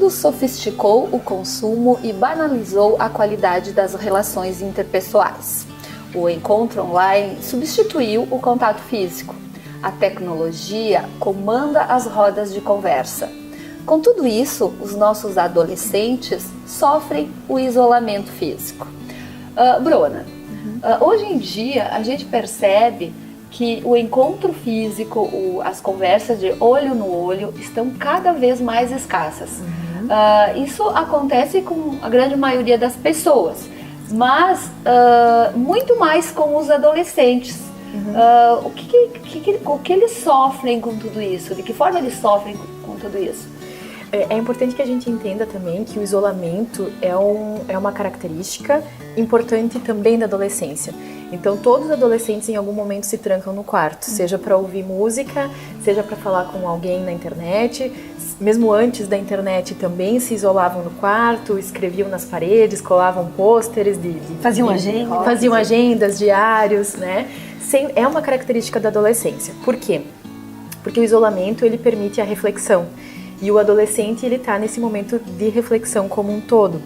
mundo sofisticou o consumo e banalizou a qualidade das relações interpessoais. O encontro online substituiu o contato físico. A tecnologia comanda as rodas de conversa. Com tudo isso, os nossos adolescentes sofrem o isolamento físico. Bruna, hoje em dia a gente percebe que o encontro físico, as conversas de olho no olho estão cada vez mais escassas. Isso acontece com a grande maioria das pessoas, mas muito mais com os adolescentes. O que eles sofrem com tudo isso? De que forma eles sofrem com tudo isso? É importante que a gente entenda também que o isolamento é uma característica importante também da adolescência. Então, todos os adolescentes em algum momento se trancam no quarto, seja para ouvir música, seja para falar com alguém na internet. Mesmo antes da internet também se isolavam no quarto, escreviam nas paredes, colavam pôsteres faziam agendas, diários, né? É uma característica da adolescência. Por quê? Porque o isolamento ele permite a reflexão. E o adolescente ele está nesse momento de reflexão como um todo.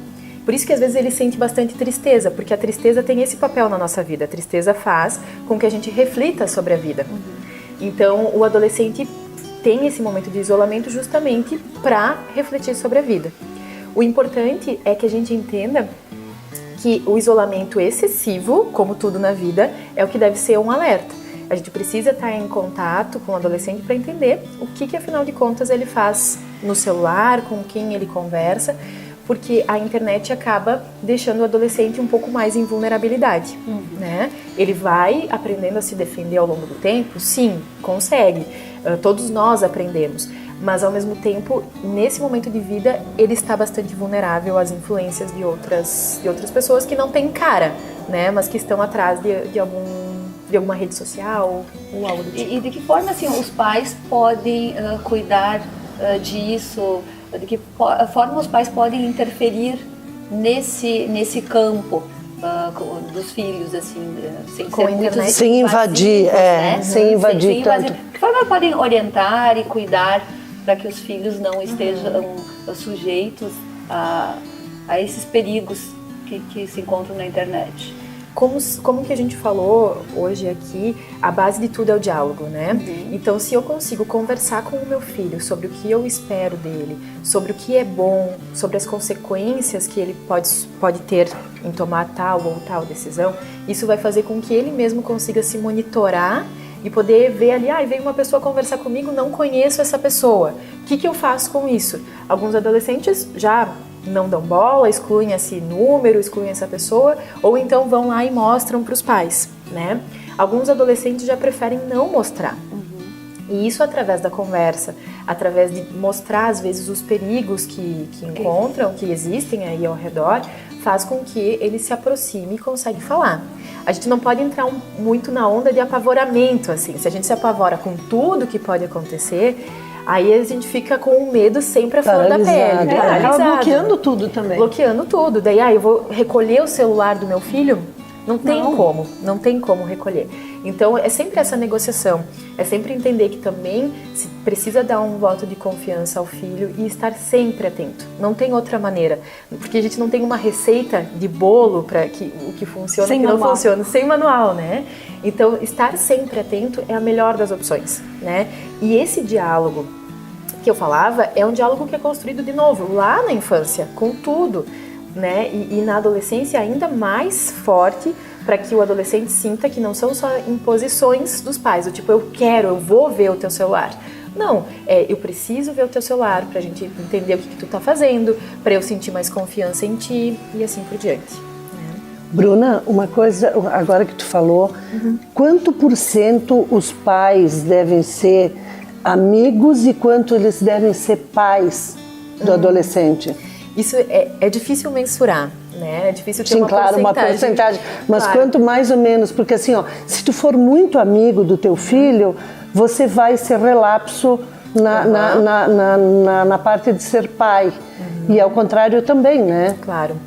Por isso que às vezes ele sente bastante tristeza, porque a tristeza tem esse papel na nossa vida. A tristeza faz com que a gente reflita sobre a vida. Então o adolescente tem esse momento de isolamento justamente para refletir sobre a vida. O importante é que a gente entenda que o isolamento excessivo, como tudo na vida, é o que deve ser um alerta. A gente precisa estar em contato com o adolescente para entender o que afinal de contas ele faz no celular, com quem ele conversa, porque a internet acaba deixando o adolescente um pouco mais em vulnerabilidade, né? Ele vai aprendendo a se defender ao longo do tempo? Sim, consegue. Todos nós aprendemos. Mas, ao mesmo tempo, nesse momento de vida, ele está bastante vulnerável às influências de outras pessoas que não têm cara, né? Mas que estão atrás de alguma rede social ou algo do tipo. E de que forma, assim, os pais podem cuidar disso? De que forma os pais podem interferir nesse campo dos filhos, assim, sem invadir, sem invadir tanto. De que forma podem orientar e cuidar para que os filhos não estejam sujeitos a esses perigos que se encontram na internet? Como que a gente falou hoje aqui, a base de tudo é o diálogo, né? Então, se eu consigo conversar com o meu filho sobre o que eu espero dele, sobre o que é bom, sobre as consequências que ele pode ter em tomar tal ou tal decisão, isso vai fazer com que ele mesmo consiga se monitorar e poder ver ali, veio uma pessoa conversar comigo, não conheço essa pessoa. O que eu faço com isso? Alguns adolescentes já não dão bola, excluem esse número, excluem essa pessoa, ou então vão lá e mostram para os pais, né? Alguns adolescentes já preferem não mostrar. E isso através da conversa, através de mostrar às vezes os perigos que encontram, que existem aí ao redor, faz com que ele se aproxime e consiga falar. A gente não pode entrar muito na onda de apavoramento, assim. Se a gente se apavora com tudo que pode acontecer, aí a gente fica com o medo sempre à flor da pele. Acaba bloqueando tudo também. Bloqueando tudo. Daí, eu vou recolher o celular do meu filho? Não tem como recolher. Então, é sempre essa negociação. É sempre entender que também se precisa dar um voto de confiança ao filho e estar sempre atento. Não tem outra maneira. Porque a gente não tem uma receita de bolo para o que funciona e o que não funciona. Sem manual, né? Então, estar sempre atento é a melhor das opções, né? E esse diálogo que eu falava é um diálogo que é construído, de novo, lá na infância, com tudo, né? E na adolescência ainda mais forte, para que o adolescente sinta que não são só imposições dos pais, do tipo, eu vou ver o teu celular. Não, eu preciso ver o teu celular pra gente entender o que tu tá fazendo, para eu sentir mais confiança em ti e assim por diante. Bruna, uma coisa, agora que tu falou, quanto % os pais devem ser amigos e quanto eles devem ser pais do adolescente? Isso é difícil mensurar, né? É difícil ter uma porcentagem. Mas quanto mais ou menos, porque assim, se tu for muito amigo do teu filho, você vai ser relapso na parte de ser pai. E ao contrário também, né? Claro.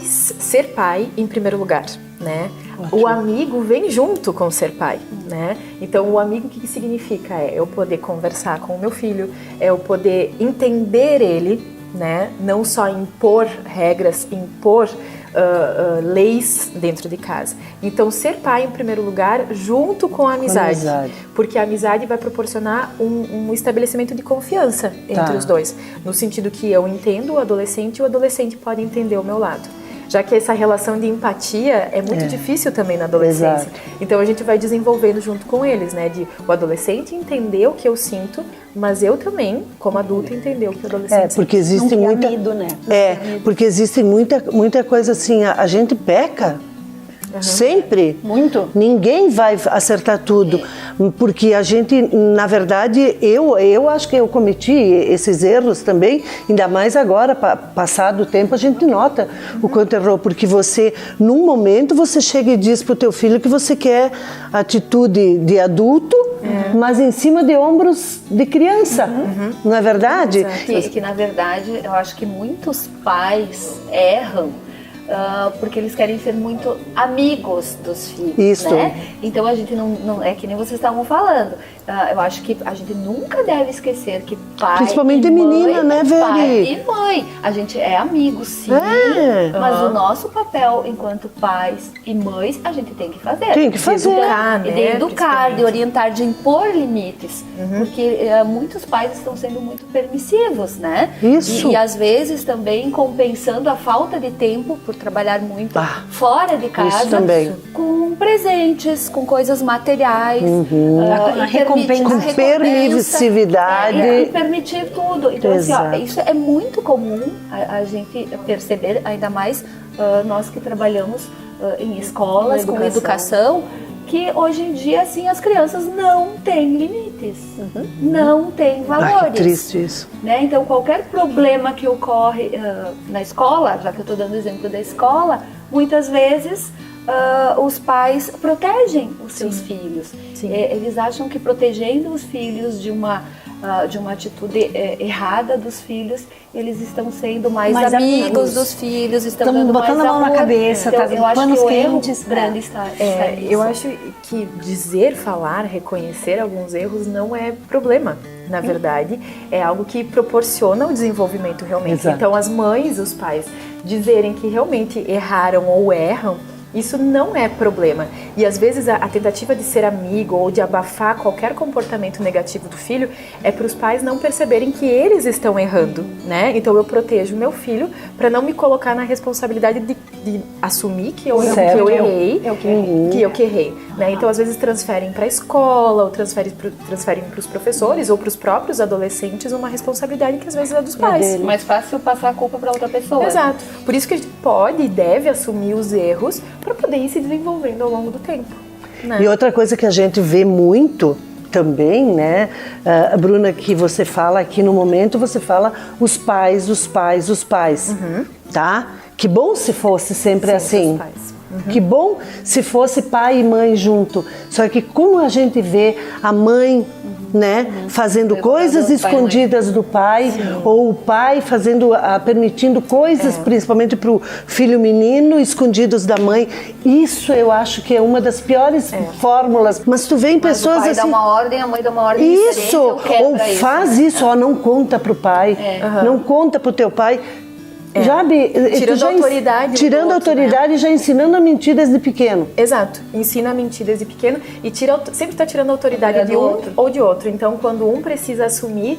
Ser pai em primeiro lugar, né? O amigo vem junto com ser pai, né? Então, o amigo, o que significa? É eu poder conversar com o meu filho, é eu poder entender ele, né? Não só impor regras, impor leis dentro de casa. Então, ser pai, em primeiro lugar, junto com a amizade. Porque a amizade vai proporcionar um estabelecimento de confiança entre os dois. No sentido que eu entendo o adolescente e o adolescente pode entender o meu lado. Já que essa relação de empatia é muito difícil também na adolescência. Então a gente vai desenvolvendo junto com eles, né? De o adolescente entender o que eu sinto, mas eu também, como adulto, entender o que o adolescente porque sente. existe muita medo, né? Porque existe muita coisa assim, a gente peca. Sempre. Muito. Ninguém vai acertar tudo. Porque a gente, na verdade, eu acho que eu cometi esses erros também, ainda mais agora, passado o tempo, a gente nota o quanto errou. Porque você, num momento, você chega e diz pro teu filho que você quer atitude de adulto, mas em cima de ombros de criança. Não é verdade? Que na verdade, eu acho que muitos pais erram porque eles querem ser muito amigos dos filhos, Isso. né? Então a gente não é que nem vocês estavam falando. Eu acho que a gente nunca deve esquecer que pai principalmente e mãe, menina, né, pai e mãe, a gente é amigo, sim, mas o nosso papel enquanto pais e mães, a gente tem que fazer. Tem que fazer. De educar, né? De educar, de orientar, de impor limites, porque muitos pais estão sendo muito permissivos, né? Isso. E às vezes também compensando a falta de tempo por trabalhar muito fora de casa, com presentes, com coisas materiais, com permissividade. E permitir tudo. Então, assim, isso é muito comum a gente perceber, ainda mais nós que trabalhamos em escolas, com educação, que hoje em dia, assim, as crianças não têm limites, não têm valores. Que triste isso. Né? Então, qualquer problema que ocorre na escola, já que eu estou dando exemplo da escola, muitas vezes os pais protegem os seus filhos. Eles acham que protegendo os filhos de uma atitude errada dos filhos, eles estão sendo mais amigos dos filhos, estão dando botando mais a mão amor. na cabeça, então, eu acho que o erro grande está nisso. Eu acho que dizer, falar, reconhecer alguns erros não é problema. Na verdade, é algo que proporciona o desenvolvimento realmente. Então, as mães, os pais, dizerem que realmente erraram ou erram, isso não é problema. E às vezes a tentativa de ser amigo ou de abafar qualquer comportamento negativo do filho é para os pais não perceberem que eles estão errando, né? Então eu protejo meu filho para não me colocar na responsabilidade de assumir que eu errei, que eu errei, né? Então às vezes transferem para a escola ou transferem para os professores ou para os próprios adolescentes uma responsabilidade que às vezes é dos pais. Mais fácil passar a culpa para outra pessoa. Exato. Por isso que a gente pode e deve assumir os erros para poder ir se desenvolvendo ao longo do tempo. Né? E outra coisa que a gente vê muito também, né, Bruna, que você fala aqui no momento, você fala os pais, tá? Que bom se fosse sempre assim. Que bom se fosse pai e mãe junto. Só que como a gente vê a mãe, né, fazendo coisas escondidas do pai, ou o pai permitindo coisas, principalmente para o filho menino, escondidos da mãe. Isso eu acho que é uma das piores fórmulas. Mas tu vê em pessoas o pai assim, dá uma ordem, a mãe dá uma ordem isso, ou faz isso, ó, não conta pro pai, não conta pro teu pai. Tirando a autoridade. Tirando a autoridade, né? E já ensinando a mentir desde pequeno. Exato. Ensina a mentir desde pequeno e sempre está tirando a autoridade de um ou de outro. Então, quando um precisa assumir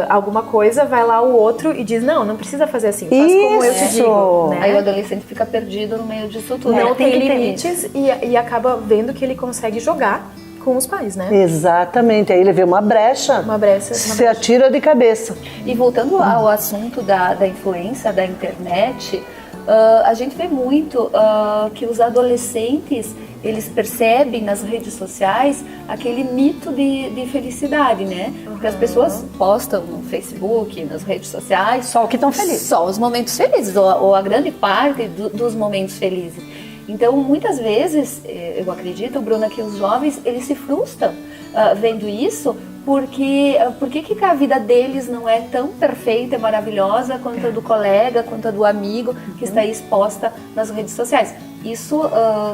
alguma coisa, vai lá o outro e diz, não precisa fazer assim, faz como eu te digo. Né? Aí o adolescente fica perdido no meio disso tudo. Não tem limites e acaba vendo que ele consegue jogar com os pais, né? Exatamente, aí ele vê uma brecha, se atira de cabeça. E voltando ao assunto da influência da internet, a gente vê muito que os adolescentes, eles percebem nas redes sociais aquele mito de felicidade, né? Porque as pessoas postam no Facebook, nas redes sociais... Só o que estão felizes. Só os momentos felizes, ou a grande parte dos momentos felizes. Então, muitas vezes, eu acredito, Bruna, que os jovens, eles se frustram vendo isso, por que a vida deles não é tão perfeita e maravilhosa quanto a do colega, quanto a do amigo que está exposta nas redes sociais. Isso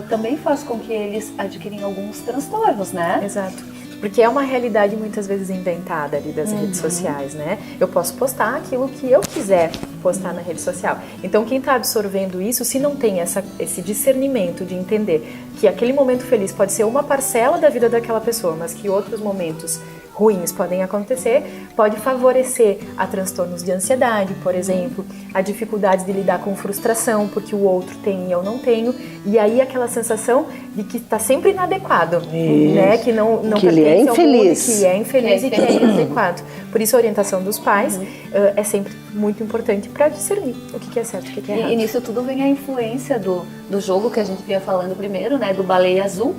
também faz com que eles adquirem alguns transtornos, né? Exato. Porque é uma realidade muitas vezes inventada ali das redes sociais, né? Eu posso postar aquilo que eu quiser postar na rede social. Então, quem está absorvendo isso, se não tem esse discernimento de entender que aquele momento feliz pode ser uma parcela da vida daquela pessoa, mas que outros momentos ruins podem acontecer, pode favorecer a transtornos de ansiedade, por exemplo, a dificuldade de lidar com frustração, porque o outro tem e eu não tenho, e aí aquela sensação de que está sempre inadequado, né? Que não que ele é infeliz. Que é infeliz e que é inadequado. Por isso a orientação dos pais é sempre muito importante para discernir o que é certo e o que é errado. E nisso tudo vem a influência do jogo que a gente vinha falando primeiro, né? Do Baleia Azul,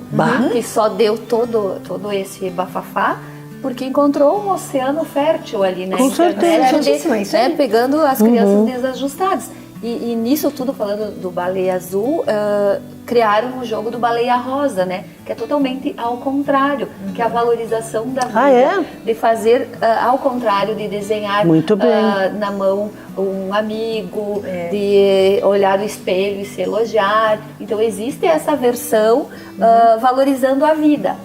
que só deu todo esse bafafá, porque encontrou um oceano fértil ali, né? Com certeza. Né? Pegando as crianças desajustadas. E nisso tudo, falando do Baleia Azul, criaram o jogo do Baleia Rosa, né? Que é totalmente ao contrário, que é a valorização da vida. De fazer ao contrário, de desenhar na mão um amigo, de olhar no espelho e se elogiar. Então existe essa versão valorizando a vida.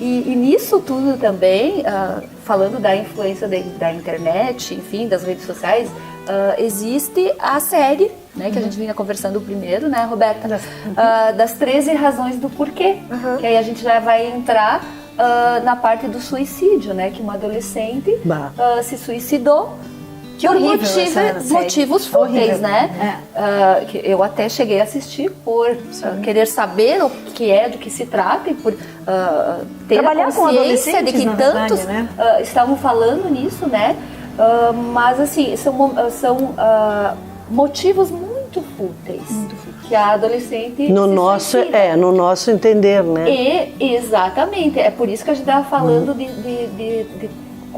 E nisso tudo também, falando da influência da internet, enfim, das redes sociais, existe a série, né, que a gente vinha conversando primeiro, né, Roberta? Das 13 razões do porquê. Que aí a gente já vai entrar na parte do suicídio, né? Que uma adolescente se suicidou. Que horrível motivos fúteis, né? Que eu até cheguei a assistir por querer saber o que é, do que se trata e por ter trabalhar a consciência de que tantos verdade, estavam falando nisso, né? Mas assim, são motivos muito fúteis. Que a adolescente no nosso entender, né? Exatamente, é por isso que a gente estava falando de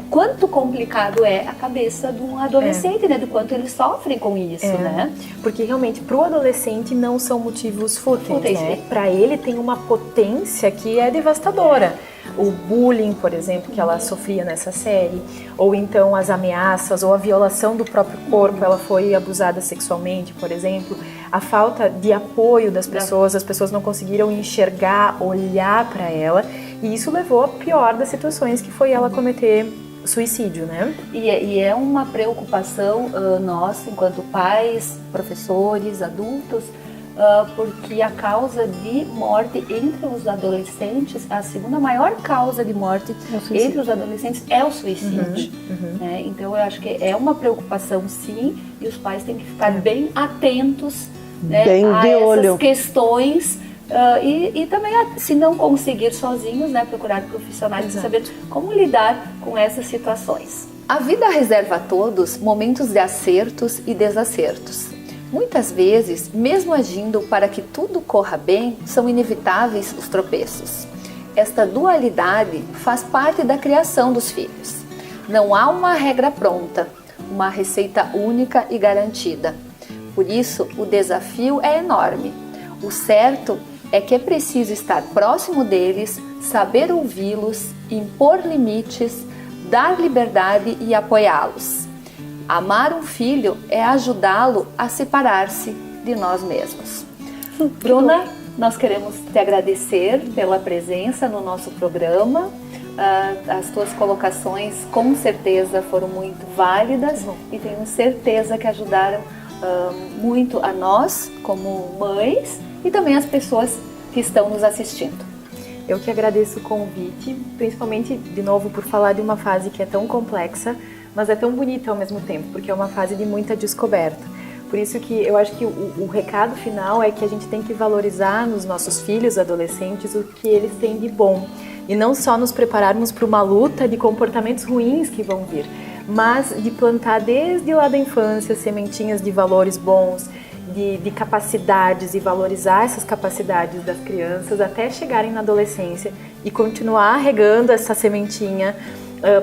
quanto complicado é a cabeça de um adolescente, né? Do quanto eles sofrem com isso, né? Porque realmente para o adolescente não são motivos fúteis, né? Para ele tem uma potência que é devastadora. O bullying, por exemplo, que ela sofria nessa série, ou então as ameaças, ou a violação do próprio corpo, ela foi abusada sexualmente, por exemplo, a falta de apoio das pessoas, as pessoas não conseguiram enxergar, olhar para ela, e isso levou a pior das situações, que foi ela cometer suicídio, né? E é uma preocupação nossa, enquanto pais, professores, adultos, porque a causa de morte entre os adolescentes, a segunda maior causa de morte entre os adolescentes é o suicídio. Né? Então eu acho que é uma preocupação, sim, e os pais têm que ficar bem atentos, né, a essas questões. E também, se não conseguir sozinhos, né, procurar profissionais para saber como lidar com essas situações. A vida reserva a todos momentos de acertos e desacertos. Muitas vezes, mesmo agindo para que tudo corra bem, são inevitáveis os tropeços. Esta dualidade faz parte da criação dos filhos. Não há uma regra pronta, uma receita única e garantida. Por isso, o desafio é enorme. O certo é que é preciso estar próximo deles, saber ouvi-los, impor limites, dar liberdade e apoiá-los. Amar um filho é ajudá-lo a separar-se de nós mesmos. Bruna, nós queremos te agradecer pela presença no nosso programa. As tuas colocações com certeza foram muito válidas e tenho certeza que ajudaram muito a nós como mães e também as pessoas que estão nos assistindo. Eu que agradeço o convite, principalmente, de novo, por falar de uma fase que é tão complexa, mas é tão bonita ao mesmo tempo, porque é uma fase de muita descoberta. Por isso que eu acho que o recado final é que a gente tem que valorizar nos nossos filhos, adolescentes, o que eles têm de bom. E não só nos prepararmos para uma luta de comportamentos ruins que vão vir, mas de plantar desde lá da infância sementinhas de valores bons, de capacidades, e valorizar essas capacidades das crianças até chegarem na adolescência e continuar regando essa sementinha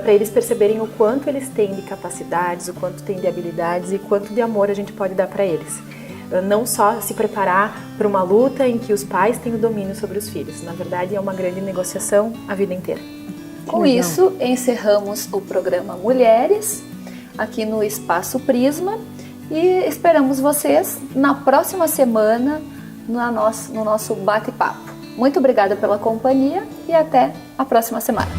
para eles perceberem o quanto eles têm de capacidades, o quanto têm de habilidades e quanto de amor a gente pode dar para eles. Não só se preparar para uma luta em que os pais têm o domínio sobre os filhos. Na verdade, é uma grande negociação a vida inteira. Com isso, encerramos o programa Mulheres aqui no Espaço Prisma e esperamos vocês na próxima semana no nosso bate-papo. Muito obrigada pela companhia e até a próxima semana.